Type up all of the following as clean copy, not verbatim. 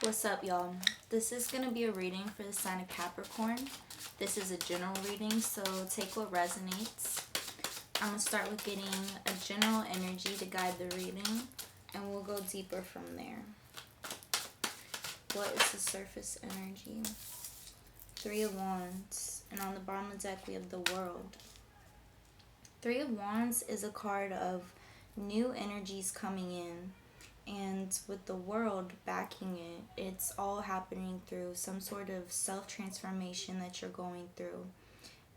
What's up, y'all? This is going to be a reading for the sign of Capricorn. This is a general reading, so take what resonates. I'm going to start with getting a general energy to guide the reading, and we'll go deeper from there. What is the surface energy? 3 of Wands, and on the bottom of the deck we have the World. 3 of Wands is a card of new energies coming in. And with the World backing it, it's all happening through some sort of self-transformation that you're going through.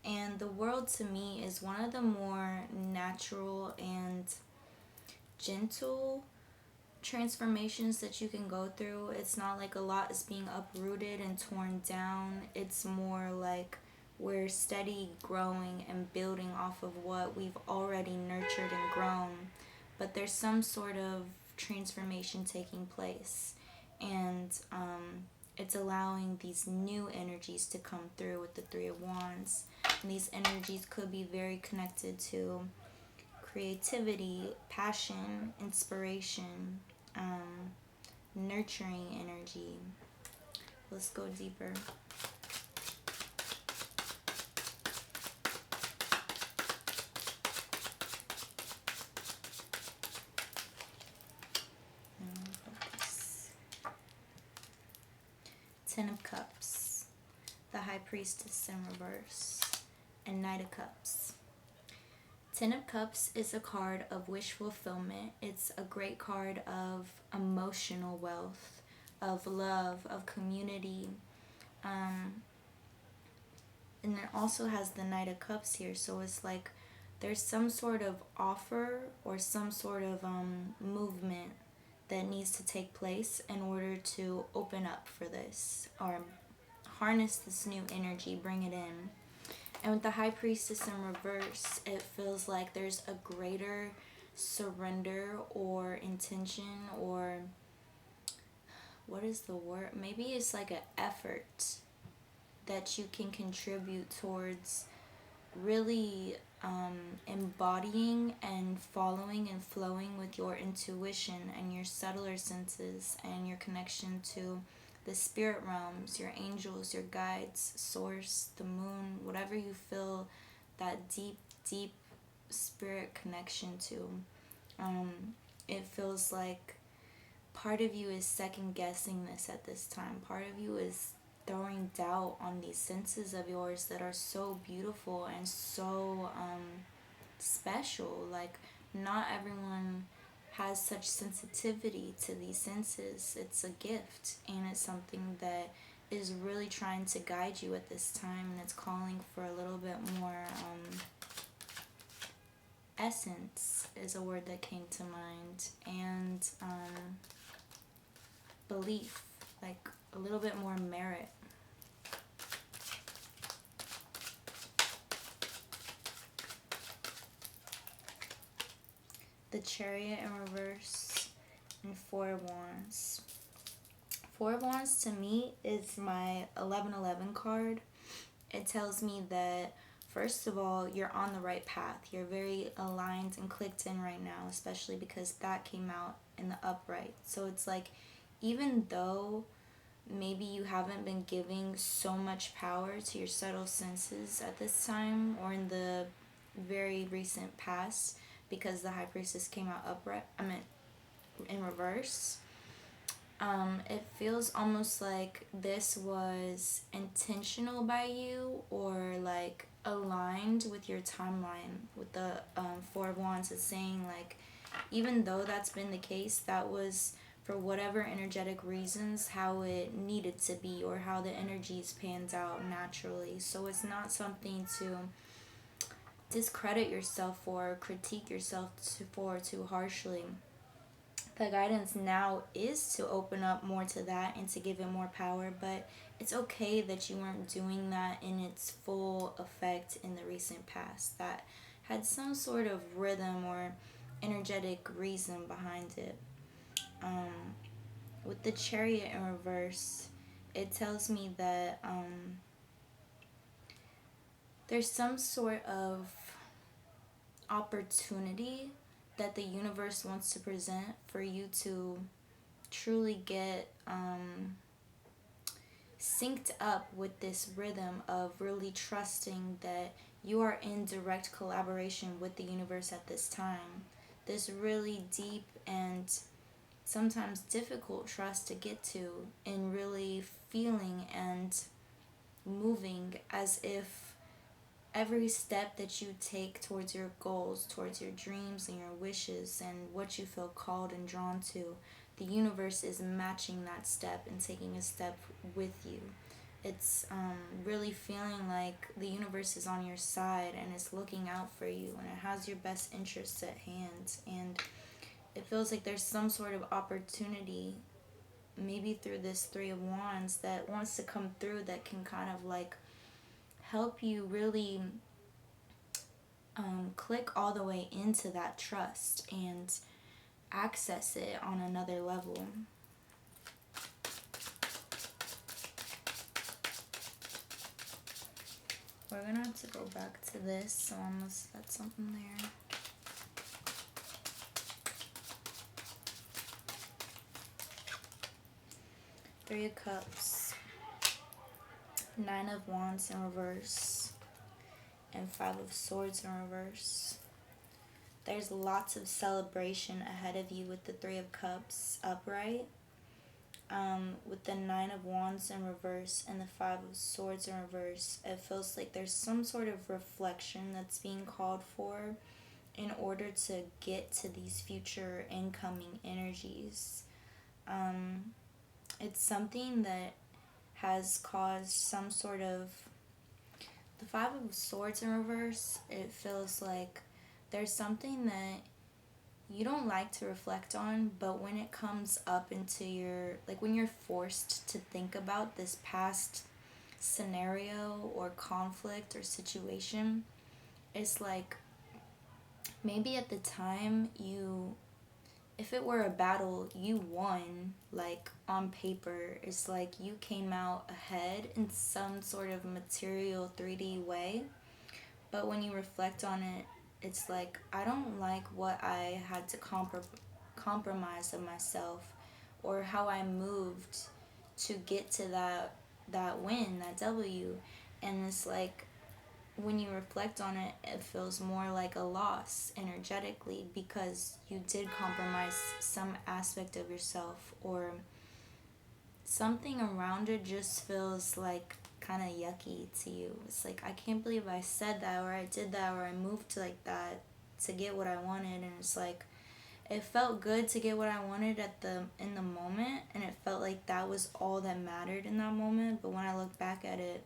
And the World to me is one of the more natural and gentle transformations that you can go through. It's not like a lot is being uprooted and torn down. It's more like we're steady growing and building off of what we've already nurtured and grown. But there's some sort of transformation taking place, and it's allowing these new energies to come through with the 3 of Wands. And these energies could be very connected to creativity, passion, inspiration, nurturing energy. Let's go deeper. Ten of Cups, the High Priestess in reverse, and Knight of Cups. 10 of Cups is a card of wish fulfillment. It's a great card of emotional wealth, of love, of community. And it also has the Knight of Cups here, so it's like there's some sort of offer or some sort of movement that needs to take place in order to open up for this or harness this new energy, bring it in. And with the High Priestess in reverse, it feels like there's a greater surrender or intention, or what is the word? Maybe it's like an effort that you can contribute towards really embodying and following and flowing with your intuition and your subtler senses and your connection to the spirit realms, your angels, your guides, source, the moon, whatever you feel that deep, deep spirit connection to. It feels like part of you is second guessing this at this time. Part of you is throwing doubt on these senses of yours that are so beautiful and so special. Like, not everyone has such sensitivity to these senses. It's a gift, and it's something that is really trying to guide you at this time, and it's calling for a little bit more essence is a word that came to mind, and belief, like a little bit more merit. The Chariot in reverse, and 4 of Wands. 4 of Wands to me is my 1111 card. It tells me that, first of all, you're on the right path. You're very aligned and clicked in right now, especially because that came out in the upright. So it's like, even though maybe you haven't been giving so much power to your subtle senses at this time or in the very recent past, because the High Priestess came out upright, in reverse, it feels almost like this was intentional by you, or like aligned with your timeline. With the 4 of Wands, is saying like, even though that's been the case, that was for whatever energetic reasons how it needed to be, or how the energies panned out naturally. So it's not something to discredit yourself for, critique yourself for too harshly. The guidance now is to open up more to that and to give it more power, but it's okay that you weren't doing that in its full effect in the recent past. That had some sort of rhythm or energetic reason behind it. With the Chariot in reverse, it tells me that there's some sort of opportunity that the universe wants to present for you to truly get synced up with this rhythm of really trusting that you are in direct collaboration with the universe at this time. This really deep and sometimes difficult trust to get to, and really feeling and moving as if every step that you take towards your goals, towards your dreams and your wishes and what you feel called and drawn to, the universe is matching that step and taking a step with you. It's really feeling like the universe is on your side and it's looking out for you and it has your best interests at hand. And it feels like there's some sort of opportunity, maybe through this Three of Wands, that wants to come through that can kind of like help you really click all the way into that trust and access it on another level. We're gonna have to go back to this, so I'm gonna set something there. Three of Cups, Nine of Wands in reverse, and Five of Swords in reverse. There's lots of celebration ahead of you with the Three of Cups upright, with the Nine of Wands in reverse and the Five of Swords in reverse. It feels like there's some sort of reflection that's being called for in order to get to these future incoming energies. It's something that has caused some sort of... The Five of Swords in reverse, it feels like there's something that you don't like to reflect on, but when it comes up into your... Like when you're forced to think about this past scenario or conflict or situation, it's like maybe at the time you... If it were a battle, you won, like on paper. It's like you came out ahead in some sort of material 3D way. But when you reflect on it, it's like, I don't like what I had to compromise of myself, or how I moved to get to that win, that W. And it's like, when you reflect on it, it feels more like a loss energetically, because you did compromise some aspect of yourself, or something around it just feels like kind of yucky to you. It's like, I can't believe I said that, or I did that, or I moved like that to get what I wanted. And it's like, it felt good to get what I wanted in the moment, and it felt like that was all that mattered in that moment. But when I look back at it,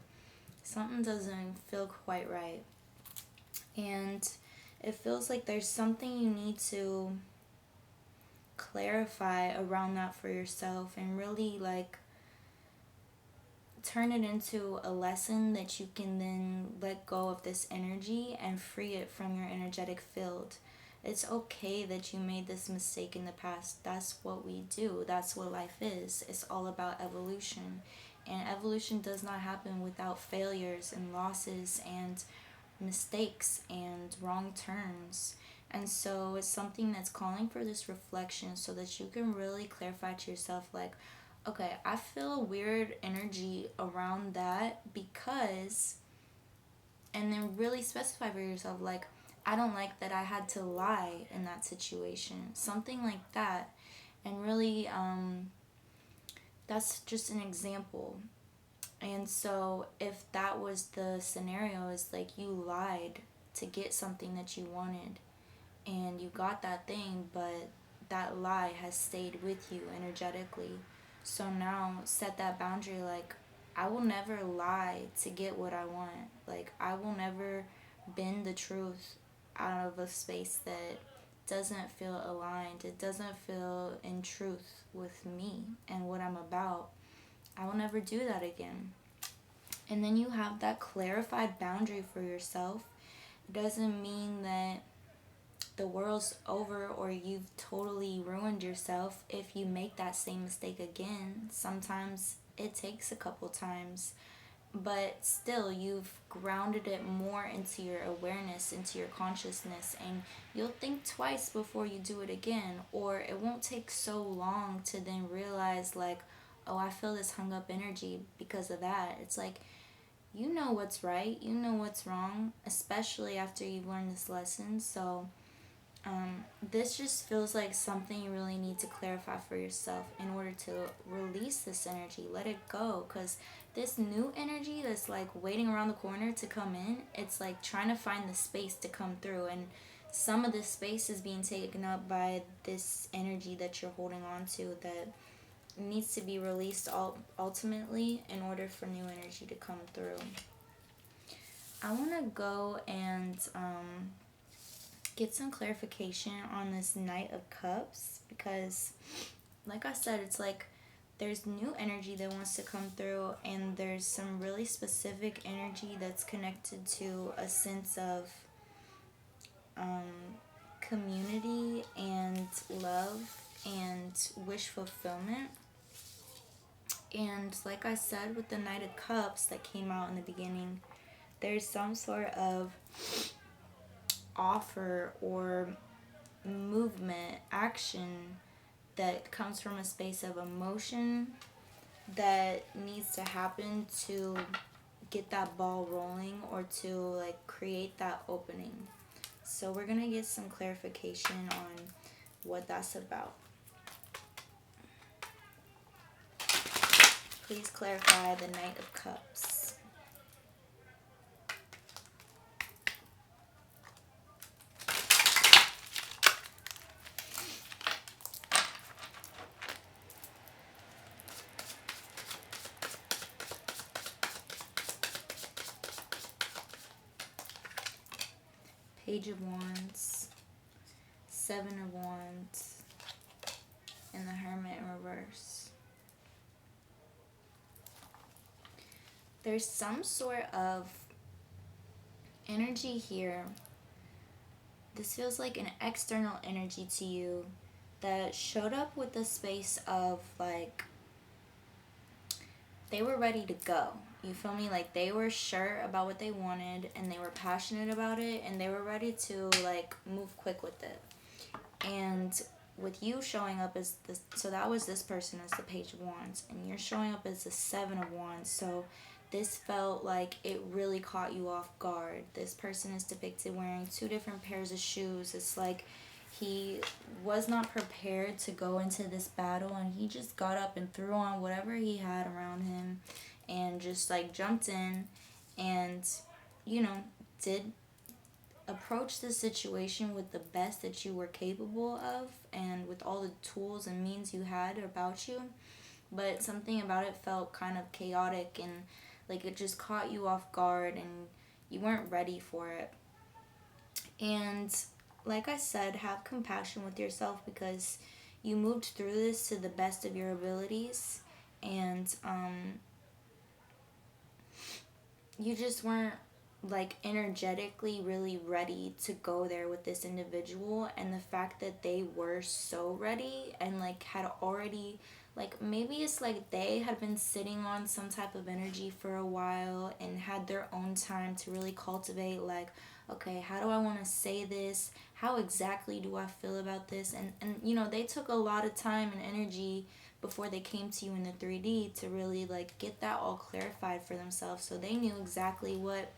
something doesn't feel quite right. And it feels like there's something you need to clarify around that for yourself, and really like turn it into a lesson that you can then let go of this energy and free it from your energetic field. It's okay that you made this mistake in the past. That's what we do. That's what life is. It's all about evolution. And evolution does not happen without failures and losses and mistakes and wrong turns. And so it's something that's calling for this reflection, so that you can really clarify to yourself, like, okay, I feel a weird energy around that because... And then really specify for yourself, like, I don't like that I had to lie in that situation. Something like that. And really, that's just an example. And so if that was the scenario, is like you lied to get something that you wanted, and you got that thing, but that lie has stayed with you energetically. So now set that boundary, like, I will never lie to get what I want. Like, I will never bend the truth out of a space that doesn't feel aligned. It doesn't feel in truth with me and what I'm about. I will never do that again. And then you have that clarified boundary for yourself. It doesn't mean that the world's over or you've totally ruined yourself if you make that same mistake again. Sometimes it takes a couple times, but still you've grounded it more into your awareness, into your consciousness, and you'll think twice before you do it again, or it won't take so long to then realize like, oh, I feel this hung up energy because of that. It's like, you know what's right, you know what's wrong, especially after you've learned this lesson. So this just feels like something you really need to clarify for yourself in order to release this energy. Let it go, because this new energy that's like waiting around the corner to come in, it's like trying to find the space to come through, and some of this space is being taken up by this energy that you're holding on to that needs to be released ultimately in order for new energy to come through. I want to go and get some clarification on this Knight of Cups, because like I said, it's like there's new energy that wants to come through, and there's some really specific energy that's connected to a sense of community and love and wish fulfillment. And like I said, with the Knight of Cups that came out in the beginning, there's some sort of offer or movement, action that comes from a space of emotion that needs to happen to get that ball rolling or to like create that opening. So we're gonna get some clarification on what that's about. Please clarify the Knight of Cups. Page of Wands, Seven of Wands, and the Hermit in reverse. There's some sort of energy here. This feels like an external energy to you that showed up with the space of like, they were ready to go. You feel me? Like they were sure about what they wanted, and they were passionate about it, and they were ready to like move quick with it. And with you showing up as this, so that was this person as the Page of Wands, and you're showing up as the Seven of Wands. So this felt like it really caught you off guard. This person is depicted wearing two different pairs of shoes. It's like he was not prepared to go into this battle, and he just got up and threw on whatever he had around him and just like jumped in and, you know, did approach the situation with the best that you were capable of and with all the tools and means you had about you. But something about it felt kind of chaotic, and like it just caught you off guard and you weren't ready for it. And like I said, have compassion with yourself, because you moved through this to the best of your abilities, and you just weren't like energetically really ready to go there with this individual. And the fact that they were so ready and like had already, like maybe it's like they had been sitting on some type of energy for a while and had their own time to really cultivate like, okay, how do I want to say this, how exactly do I feel about this, and you know, they took a lot of time and energy before they came to you in the 3D to really like get that all clarified for themselves. So they knew exactly what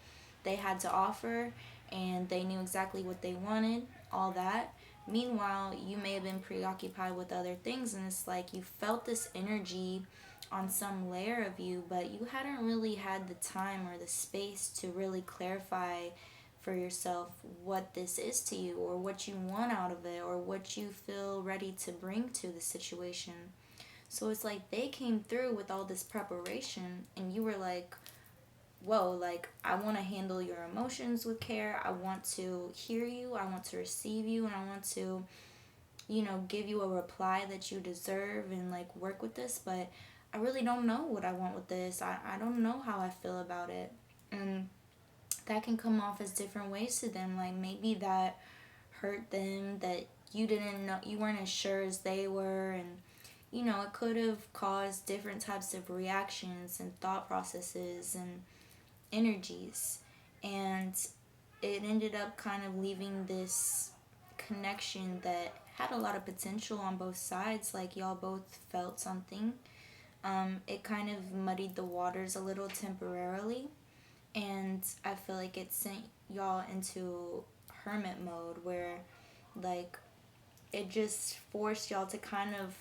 they had to offer, and they knew exactly what they wanted, all that. Meanwhile, you may have been preoccupied with other things, and it's like you felt this energy on some layer of you, but you hadn't really had the time or the space to really clarify for yourself what this is to you, or what you want out of it, or what you feel ready to bring to the situation. So it's like they came through with all this preparation, and you were like, whoa, like I want to handle your emotions with care. I want to hear you. I want to receive you, and I want to, you know, give you a reply that you deserve and like work with this. But I really don't know what I want with this. I don't know how I feel about it. And that can come off as different ways to them. Like maybe that hurt them, that you didn't know, you weren't as sure as they were, and it could have caused different types of reactions and thought processes and energies. And it ended up kind of leaving this connection that had a lot of potential on both sides. Like, y'all both felt something. It kind of muddied the waters a little temporarily. And I feel like it sent y'all into hermit mode where, like, it just forced y'all to kind of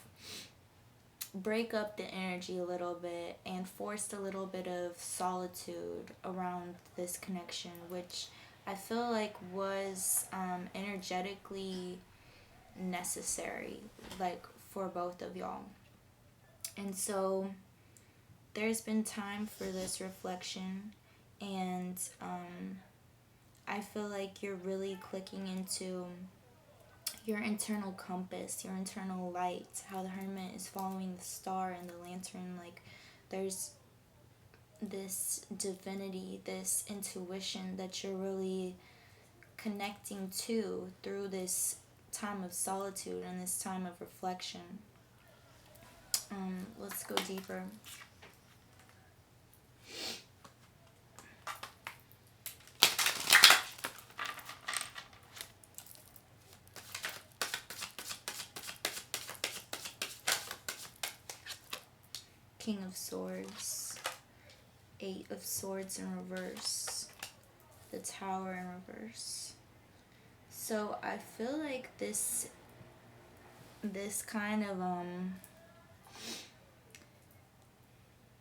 break up the energy a little bit and forced a little bit of solitude around this connection, which I feel like was energetically necessary, like, for both of y'all. And so there's been time for this reflection, and I feel like you're really clicking into your internal compass, your internal light, how the hermit is following the star and the lantern. Like, there's this divinity, this intuition that you're really connecting to through this time of solitude and this time of reflection. Let's go deeper. King of Swords, Eight of Swords in reverse, the Tower in reverse. So I feel like this kind of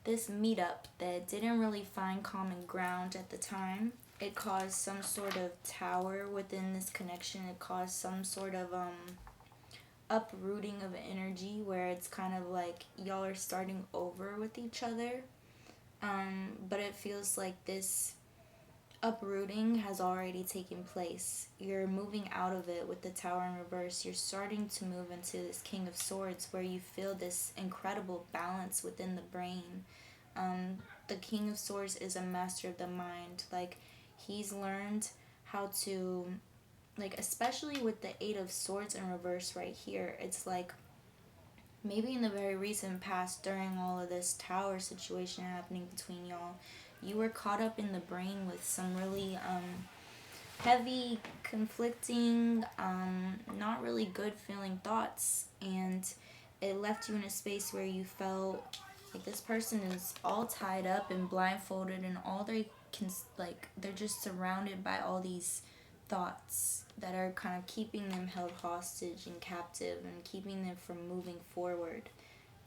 this meetup that didn't really find common ground at the time, it caused some sort of tower within this connection. It caused some sort of uprooting of energy where it's kind of like y'all are starting over with each other. But it feels like this uprooting has already taken place. You're moving out of it with the Tower in reverse. You're starting to move into this King of Swords where you feel this incredible balance within the brain. The King of Swords is a master of the mind. Like, he's learned how to, like, especially with the Eight of Swords in reverse right here, it's like maybe in the very recent past, during all of this tower situation happening between y'all, you were caught up in the brain with some really heavy, conflicting, not really good feeling thoughts, and it left you in a space where you felt like this person is all tied up and blindfolded, and all they can, like, they're just surrounded by all these thoughts that are kind of keeping them held hostage and captive and keeping them from moving forward.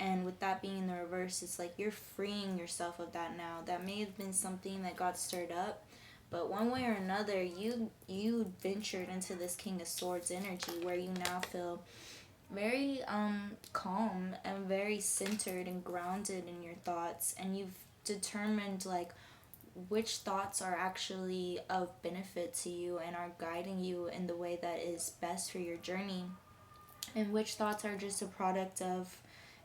And with that being in the reverse, it's like you're freeing yourself of that now. That may have been something that got stirred up, but one way or another, you ventured into this King of Swords energy where you now feel very calm and very centered and grounded in your thoughts, and you've determined, like, which thoughts are actually of benefit to you and are guiding you in the way that is best for your journey, and which thoughts are just a product of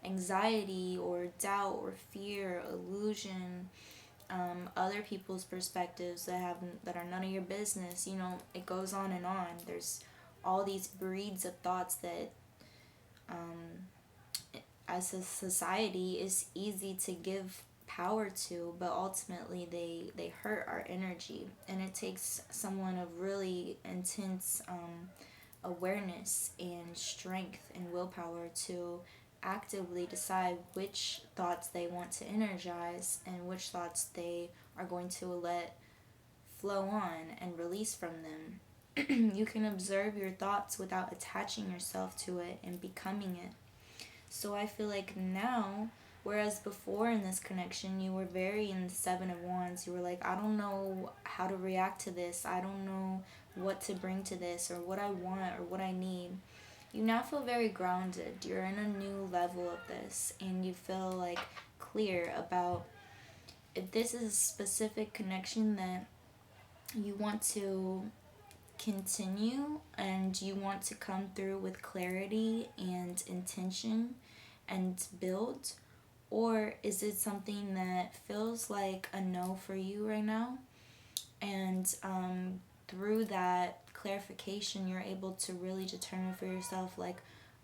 anxiety or doubt or fear, illusion, other people's perspectives that are none of your business. It goes on and on. There's all these breeds of thoughts that as a society is easy to give power to, but ultimately they hurt our energy, and it takes someone of really intense awareness and strength and willpower to actively decide which thoughts they want to energize and which thoughts they are going to let flow on and release from them. You can observe your thoughts without attaching yourself to it and becoming it. So I feel like now, whereas before in this connection, you were very in the Seven of Wands. You were like, I don't know how to react to this. I don't know what to bring to this, or what I want, or what I need. You now feel very grounded. You're in a new level of this, and you feel like clear about if this is a specific connection that you want to continue and you want to come through with clarity and intention and build, or is it something that feels like a no for you right now? And through that clarification, you're able to really determine for yourself, like,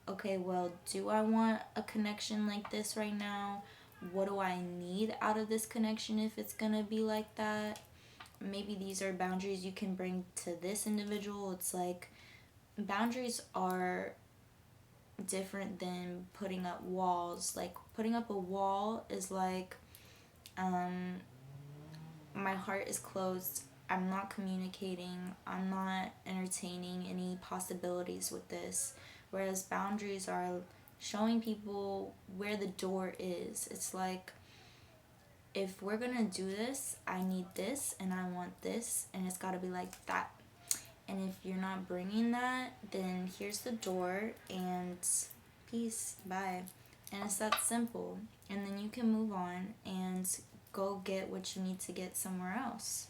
okay, well, do I want a connection like this right now? What do I need out of this connection if it's gonna be like that? Maybe these are boundaries you can bring to this individual. It's like boundaries are different than putting up walls. Like putting up a wall is like, my heart is closed. I'm not communicating. I'm not entertaining any possibilities with this. Whereas boundaries are showing people where the door is. It's like, if we're gonna do this, I need this and I want this, and it's gotta be like that. And if you're not bringing that, then here's the door and peace, bye. And it's that simple. And then you can move on and go get what you need to get somewhere else.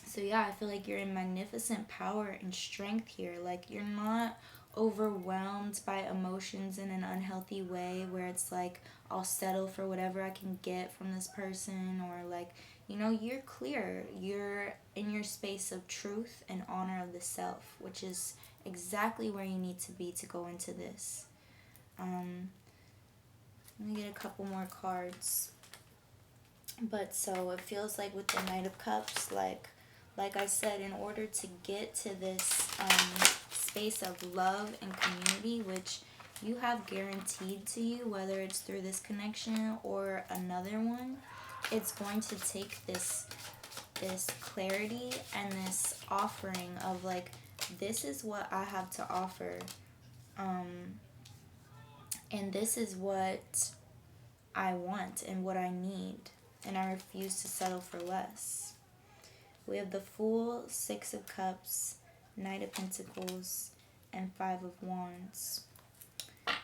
So yeah, I feel like you're in magnificent power and strength here. Like you're not overwhelmed by emotions in an unhealthy way where it's like I'll settle for whatever I can get from this person, or like, you're clear. You're in your space of truth and honor of the self, which is exactly where you need to be to go into this. Let me get a couple more cards. But so it feels like with the Knight of Cups, like I said, in order to get to this space of love and community, which you have guaranteed to you, whether it's through this connection or another one, it's going to take this clarity and this offering of like, this is what I have to offer, and this is what I want and what I need, and I refuse to settle for less. We have the Fool, Six of Cups, Knight of Pentacles, and Five of Wands.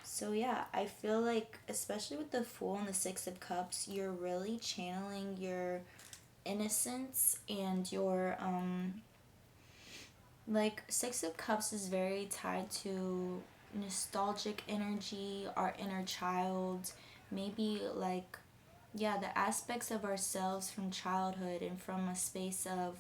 So yeah, I feel like, especially with the Fool and the Six of Cups, you're really channeling your innocence and your, like, Six of Cups is very tied to nostalgic energy, our inner child, maybe like, yeah, the aspects of ourselves from childhood and from a space of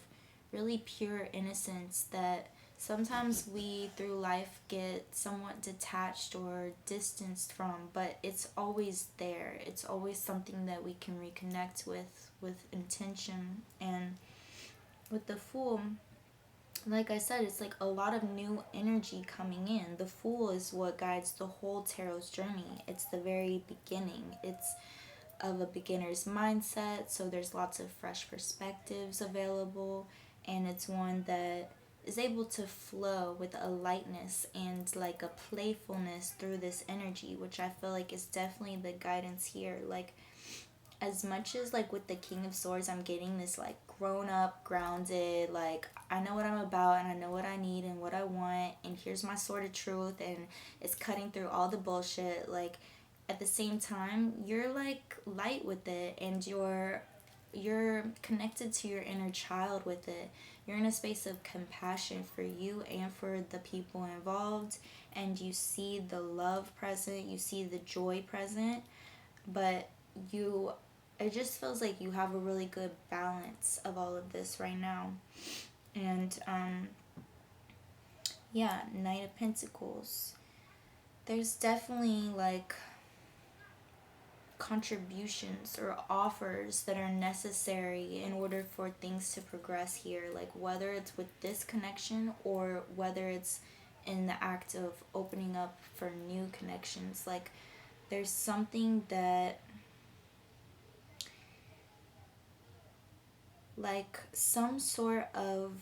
really pure innocence that sometimes we through life get somewhat detached or distanced from, but it's always there. It's always something that we can reconnect with intention. And with the Fool, like I said, it's like a lot of new energy coming in. The Fool is what guides the whole tarot's journey. It's the very beginning. It's of a beginner's mindset, so there's lots of fresh perspectives available, and it's one that is able to flow with a lightness and like a playfulness through this energy, which I feel like is definitely the guidance here. Like, as much as like with the King of Swords, I'm getting this like grown up, grounded, like I know what I'm about and I know what I need and what I want, and here's my sword of truth, and it's cutting through all the bullshit. Like, at the same time, you're like light with it, and you're connected to your inner child with it. You're in a space of compassion for you and for the people involved, and you see the love present, you see the joy present, but it just feels like you have a really good balance of all of this right now. And yeah, Knight of Pentacles. There's definitely like contributions or offers that are necessary in order for things to progress here, like whether it's with this connection or whether it's in the act of opening up for new connections. Like, there's something that, like some sort of,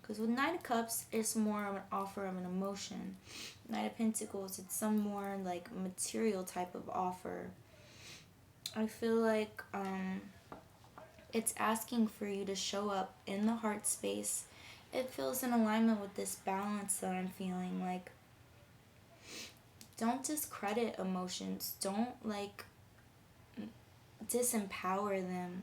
because with Knight of Cups, it's more of an offer of an emotion. Knight of Pentacles, it's some more like material type of offer. I feel like it's asking for you to show up in the heart space. It feels in alignment with this balance that I'm feeling. Like, don't discredit emotions. Don't like disempower them,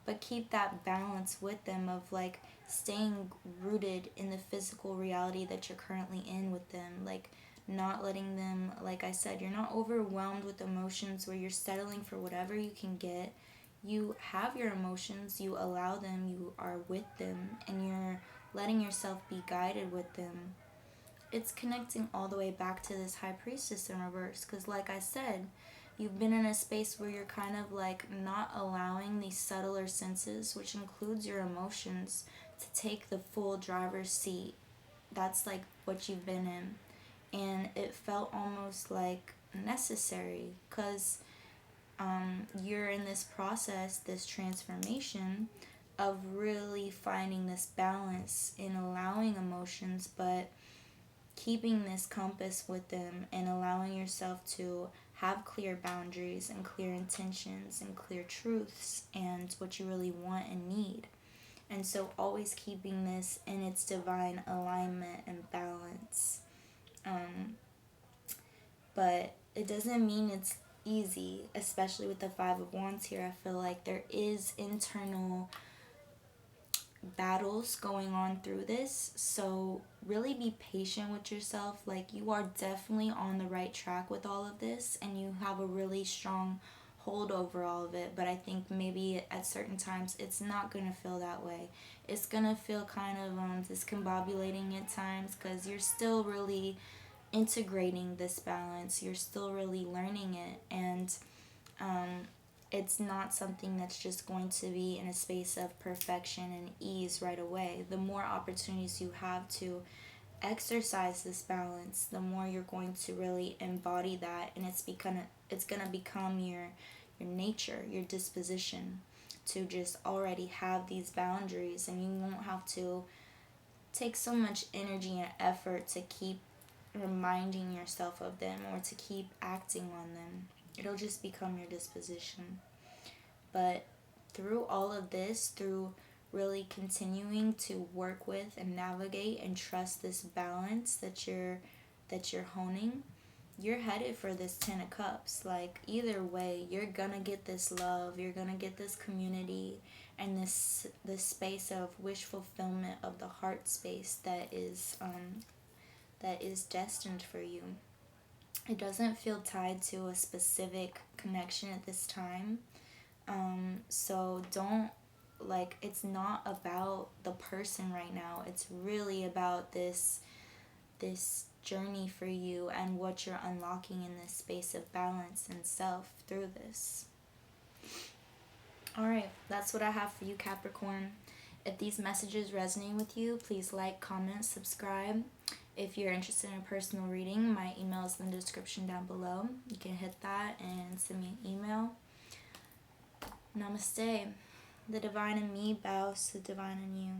but keep that balance with them of like staying rooted in the physical reality that you're currently in with them. Like, not letting them, like I said, you're not overwhelmed with emotions where you're settling for whatever you can get. You have your emotions, you allow them, you are with them, and you're letting yourself be guided with them. it's connecting all the way back to this High Priestess in reverse. Because like I said, you've been in a space where you're kind of like not allowing these subtler senses, which includes your emotions, to take the full driver's seat. That's like what you've been in. And it felt almost like necessary because you're in this process, this transformation of really finding this balance in allowing emotions, but keeping this compass with them and allowing yourself to have clear boundaries and clear intentions and clear truths and what you really want and need. And so always keeping this in its divine alignment and balance. But it doesn't mean it's easy, especially with the Five of Wands here. I feel like there is internal battles going on through this, so really be patient with yourself. Like, you are definitely on the right track with all of this, and you have a really strong hold over all of it. But I think maybe at certain times it's not gonna feel that way. It's gonna feel kind of discombobulating at times, because you're still really integrating this balance, you're still really learning it, and it's not something that's just going to be in a space of perfection and ease right away. The more opportunities you have to exercise this balance, the more you're going to really embody that, and it's gonna become your nature, your disposition, to just already have these boundaries, and you won't have to take so much energy and effort to keep reminding yourself of them or to keep acting on them. It'll just become your disposition. But through all of this, through really continuing to work with and navigate and trust this balance that you're honing, you're headed for this 10 of Cups. Like, either way, you're gonna get this love, you're gonna get this community, and this space of wish fulfillment of the heart space that is destined for you. It doesn't feel tied to a specific connection at this time. So don't, like, it's not about the person right now. It's really about this journey for you and what you're unlocking in this space of balance and self through this. Alright, that's what I have for you, Capricorn. If these messages resonate with you, please like, comment, subscribe. If you're interested in a personal reading, my email is in the description down below. You can hit that and send me an email. Namaste. The divine in me bows to the divine in you.